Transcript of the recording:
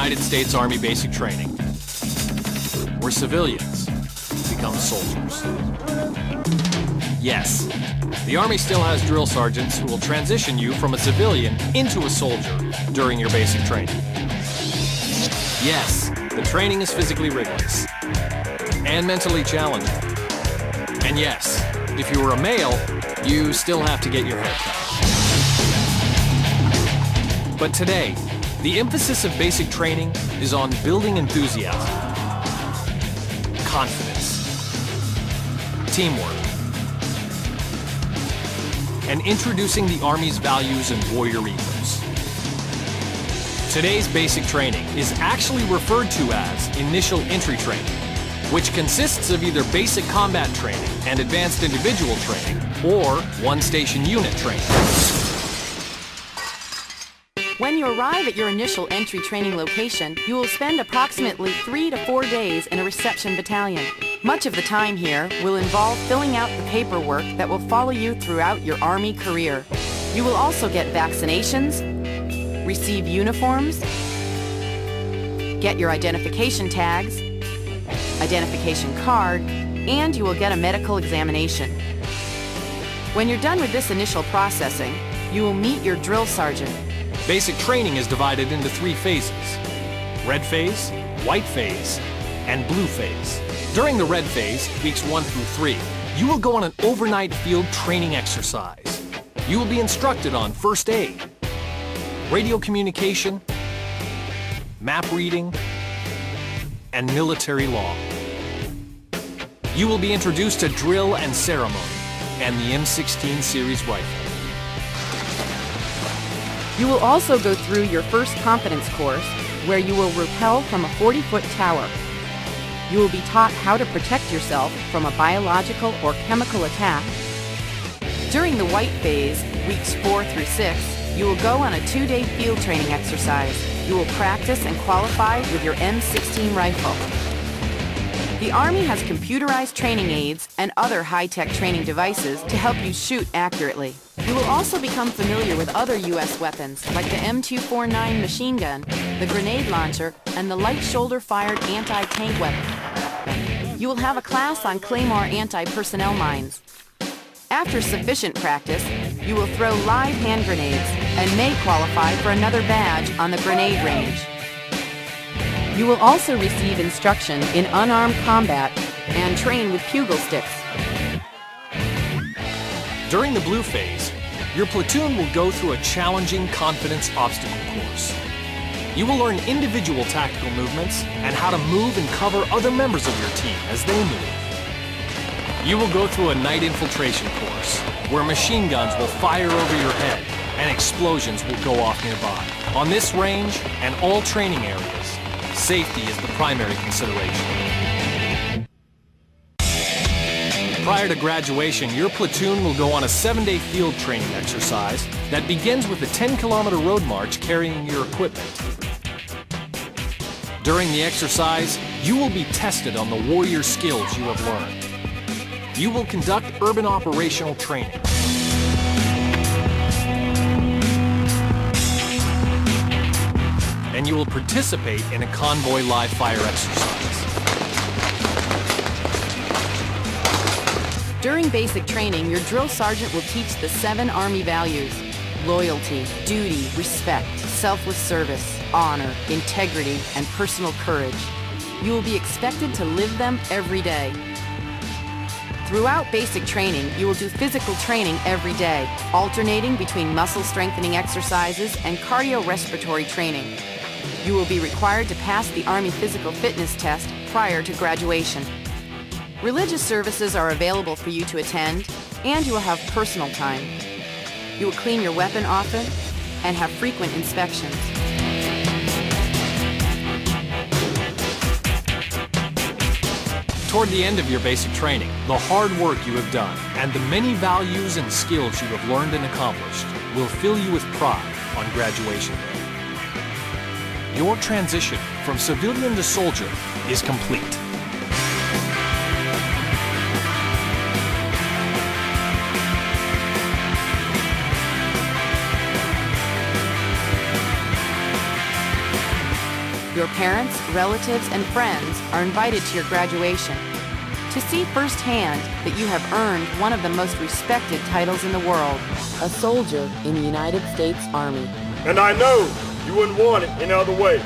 United States Army basic training, where civilians become soldiers. Yes, the Army still has drill sergeants who will transition you from a civilian into a soldier during your basic training. Yes, the training is physically rigorous and mentally challenging. And yes, if you were a male, you still have to get your hair cut. But today, the emphasis of basic training is on building enthusiasm, confidence, teamwork, and introducing the Army's values and warrior ethos. Today's basic training is actually referred to as initial entry training, which consists of either basic combat training and advanced individual training, or one-station unit training. When you arrive at your initial entry training location, you will spend approximately 3 to 4 days in a reception battalion. Much of the time here will involve filling out the paperwork that will follow you throughout your Army career. You will also get vaccinations, receive uniforms, get your identification tags, identification card, and you will get a medical examination. When you're done with this initial processing, you will meet your drill sergeant. Basic training is divided into 3 phases: red phase, white phase, and blue phase. During the red phase, weeks 1 through 3, you will go on an overnight field training exercise. You will be instructed on first aid, radio communication, map reading, and military law. You will be introduced to drill and ceremony and the M16 series rifle. You will also go through your first confidence course, where you will rappel from a 40-foot tower. You will be taught how to protect yourself from a biological or chemical attack. During the white phase, weeks 4 through 6, you will go on a 2-day field training exercise. You will practice and qualify with your M16 rifle. The Army has computerized training aids and other high-tech training devices to help you shoot accurately. You will also become familiar with other U.S. weapons like the M249 machine gun, the grenade launcher, and the light shoulder-fired anti-tank weapon. You will have a class on Claymore anti-personnel mines. After sufficient practice, you will throw live hand grenades and may qualify for another badge on the grenade range. You will also receive instruction in unarmed combat and train with pugil sticks. During the blue phase, your platoon will go through a challenging confidence obstacle course. You will learn individual tactical movements and how to move and cover other members of your team as they move. You will go through a night infiltration course, where machine guns will fire over your head and explosions will go off nearby. On this range and all training areas, safety is the primary consideration. Prior to graduation, your platoon will go on a 7-day field training exercise that begins with a 10-kilometer road march carrying your equipment. During the exercise, you will be tested on the warrior skills you have learned. You will conduct urban operational training. And you will participate in a convoy live fire exercise. During basic training, your drill sergeant will teach the 7 Army values: loyalty, duty, respect, selfless service, honor, integrity, and personal courage. You will be expected to live them every day. Throughout basic training, you will do physical training every day, alternating between muscle strengthening exercises and cardiorespiratory training. You will be required to pass the Army Physical Fitness Test prior to graduation. Religious services are available for you to attend, and you will have personal time. You will clean your weapon often and have frequent inspections. Toward the end of your basic training, the hard work you have done and the many values and skills you have learned and accomplished will fill you with pride on graduation day. Your transition from civilian to soldier is complete. Your parents, relatives, and friends are invited to your graduation to see firsthand that you have earned one of the most respected titles in the world, a soldier in the United States Army. And I know you wouldn't want it any other way.